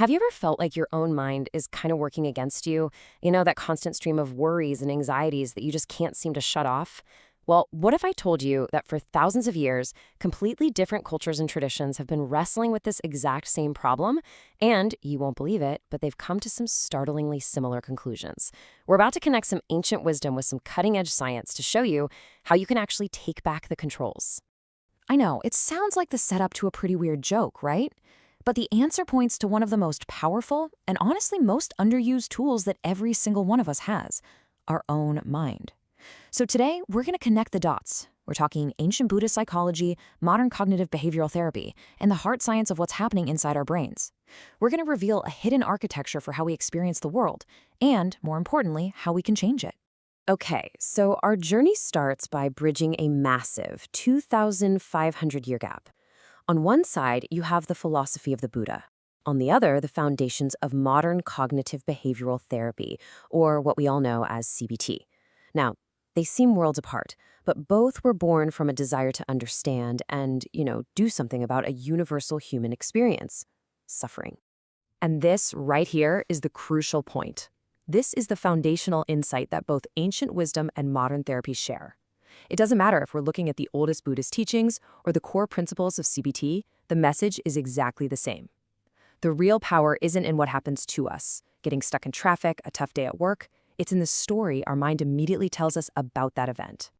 Have you ever felt like your own mind is kind of working against you? You know, that constant stream of worries and anxieties that you just can't seem to shut off? Well, what if I told you that for thousands of years, completely different cultures and traditions have been wrestling with this exact same problem? And, you won't believe it, but they've come to some startlingly similar conclusions. We're about to connect some ancient wisdom with some cutting-edge science to show you how you can actually take back the controls. I know, it sounds like the setup to a pretty weird joke, right? But the answer points to one of the most powerful and honestly most underused tools that every single one of us has, our own mind. So today, we're going to connect the dots. We're talking ancient Buddhist psychology, modern cognitive behavioral therapy, and the hard science of what's happening inside our brains. We're going to reveal a hidden architecture for how we experience the world, and, more importantly, how we can change it. Okay, so our journey starts by bridging a massive 2,500-year gap. On one side, you have the philosophy of the Buddha. On the other, the foundations of modern cognitive behavioral therapy, or what we all know as CBT. Now, they seem worlds apart, but both were born from a desire to understand and, do something about a universal human experience: suffering. And this right here is the crucial point. This is the foundational insight that both ancient wisdom and modern therapy share. It doesn't matter if we're looking at the oldest Buddhist teachings or the core principles of CBT, the message is exactly the same. The real power isn't in what happens to us, getting stuck in traffic, a tough day at work. It's in the story our mind immediately tells us about that event.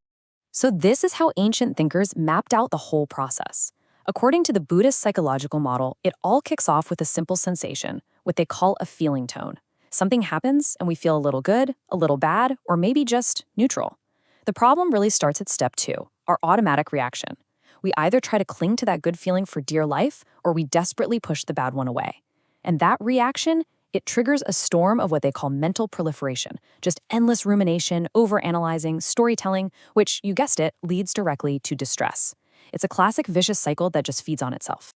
So this is how ancient thinkers mapped out the whole process. According to the Buddhist psychological model, it all kicks off with a simple sensation, what they call a feeling tone. Something happens and we feel a little good, a little bad, or maybe just neutral. The problem really starts at step 2, our automatic reaction. We either try to cling to that good feeling for dear life, or we desperately push the bad one away. And that reaction, it triggers a storm of what they call mental proliferation, just endless rumination, overanalyzing, storytelling, which, you guessed it, leads directly to distress. It's a classic vicious cycle that just feeds on itself.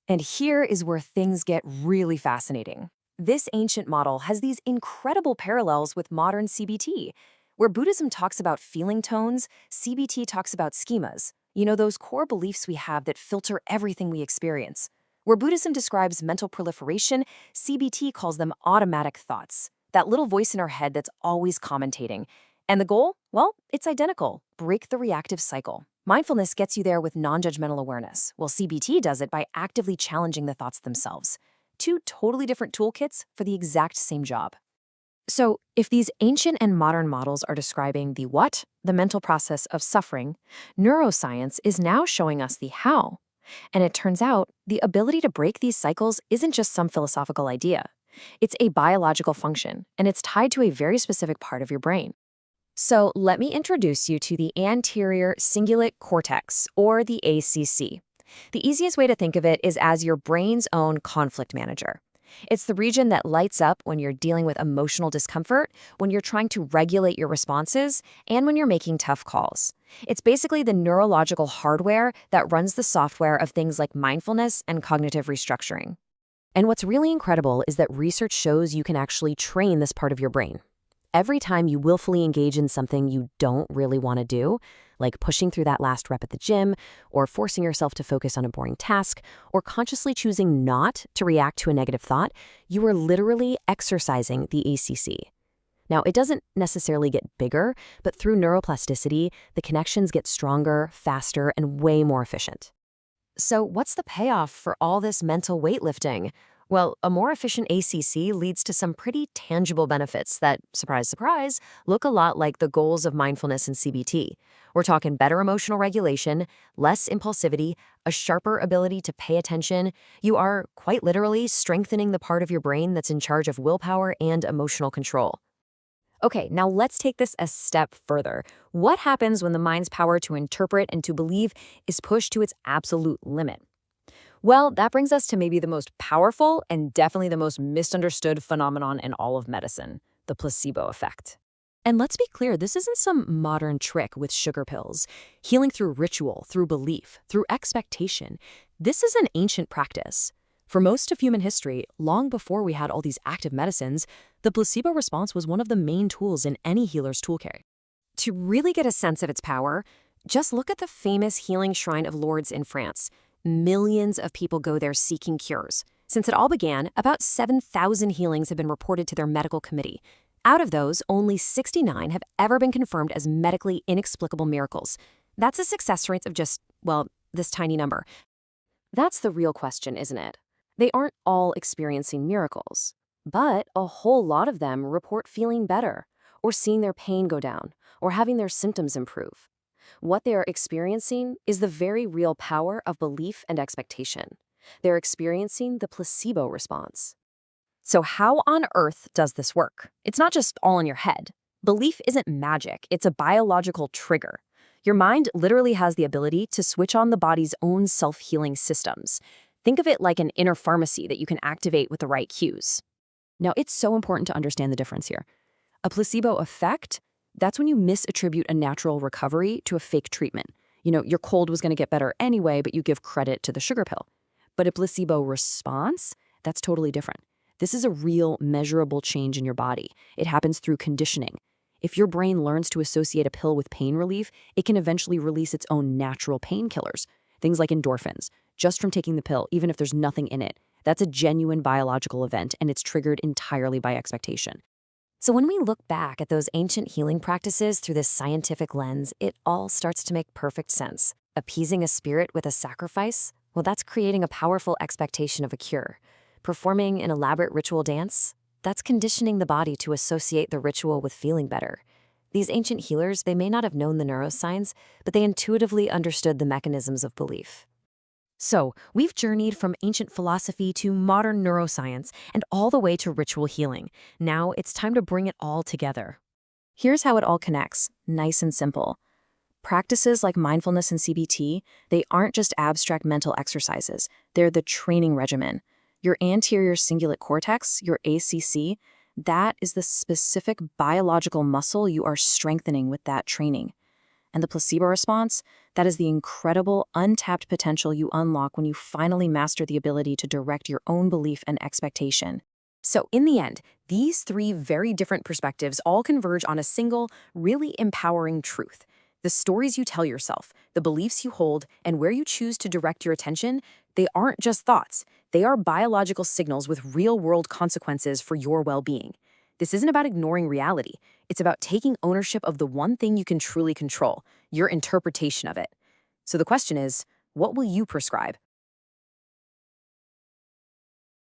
And here is where things get really fascinating. This ancient model has these incredible parallels with modern CBT. Where Buddhism talks about feeling tones, CBT talks about schemas. Those core beliefs we have that filter everything we experience. Where Buddhism describes mental proliferation, CBT calls them automatic thoughts. That little voice in our head that's always commentating. And the goal? Well, it's identical. Break the reactive cycle. Mindfulness gets you there with non-judgmental awareness, while CBT does it by actively challenging the thoughts themselves. Two totally different toolkits for the exact same job. So, if these ancient and modern models are describing the what, the mental process of suffering, neuroscience is now showing us the how. And it turns out, the ability to break these cycles isn't just some philosophical idea. It's a biological function, and it's tied to a very specific part of your brain. So, let me introduce you to the anterior cingulate cortex, or the ACC. The easiest way to think of it is as your brain's own conflict manager. It's the region that lights up when you're dealing with emotional discomfort, when you're trying to regulate your responses, and when you're making tough calls. It's basically the neurological hardware that runs the software of things like mindfulness and cognitive restructuring. And what's really incredible is that research shows you can actually train this part of your brain. Every time you willfully engage in something you don't really want to do, like pushing through that last rep at the gym, or forcing yourself to focus on a boring task, or consciously choosing not to react to a negative thought, you are literally exercising the ACC. Now, it doesn't necessarily get bigger, but through neuroplasticity, the connections get stronger, faster, and way more efficient. So what's the payoff for all this mental weightlifting? Well, a more efficient ACC leads to some pretty tangible benefits that, surprise, surprise, look a lot like the goals of mindfulness and CBT. We're talking better emotional regulation, less impulsivity, a sharper ability to pay attention. You are, quite literally, strengthening the part of your brain that's in charge of willpower and emotional control. Okay, now let's take this a step further. What happens when the mind's power to interpret and to believe is pushed to its absolute limit? Well, that brings us to maybe the most powerful and definitely the most misunderstood phenomenon in all of medicine, the placebo effect. And let's be clear, this isn't some modern trick with sugar pills. Healing through ritual, through belief, through expectation. This is an ancient practice. For most of human history, long before we had all these active medicines, the placebo response was one of the main tools in any healer's toolkit. To really get a sense of its power, just look at the famous healing shrine of Lourdes in France. Millions of people go there seeking cures. Since it all began, about 7,000 healings have been reported to their medical committee. Out of those, only 69 have ever been confirmed as medically inexplicable miracles. That's a success rate of just, well, this tiny number. That's the real question, isn't it? They aren't all experiencing miracles, but a whole lot of them report feeling better, or seeing their pain go down, or having their symptoms improve. What they are experiencing is the very real power of belief and expectation. They're experiencing the placebo response. So how on earth does this work? It's not just all in your head. Belief isn't magic, it's a biological trigger. Your mind literally has the ability to switch on the body's own self-healing systems. Think of it like an inner pharmacy that you can activate with the right cues. Now, it's so important to understand the difference here. A placebo effect, that's when you misattribute a natural recovery to a fake treatment. Your cold was going to get better anyway, but you give credit to the sugar pill. But a placebo response, that's totally different. This is a real, measurable change in your body. It happens through conditioning. If your brain learns to associate a pill with pain relief, it can eventually release its own natural painkillers, things like endorphins, just from taking the pill, even if there's nothing in it. That's a genuine biological event, and it's triggered entirely by expectation. So when we look back at those ancient healing practices through this scientific lens, it all starts to make perfect sense. Appeasing a spirit with a sacrifice? Well, that's creating a powerful expectation of a cure. Performing an elaborate ritual dance? That's conditioning the body to associate the ritual with feeling better. These ancient healers, they may not have known the neuroscience, but they intuitively understood the mechanisms of belief. So, we've journeyed from ancient philosophy to modern neuroscience and all the way to ritual healing. Now it's time to bring it all together. Here's how it all connects, nice and simple. Practices like mindfulness and CBT, they aren't just abstract mental exercises. They're the training regimen. Your anterior cingulate cortex, your ACC, that is the specific biological muscle you are strengthening with that training. And the placebo response, that is the incredible, untapped potential you unlock when you finally master the ability to direct your own belief and expectation. So in the end, these three very different perspectives all converge on a single, really empowering truth. The stories you tell yourself, the beliefs you hold, and where you choose to direct your attention, they aren't just thoughts. They are biological signals with real-world consequences for your well-being. This isn't about ignoring reality. It's about taking ownership of the one thing you can truly control, your interpretation of it. So the question is, what will you prescribe?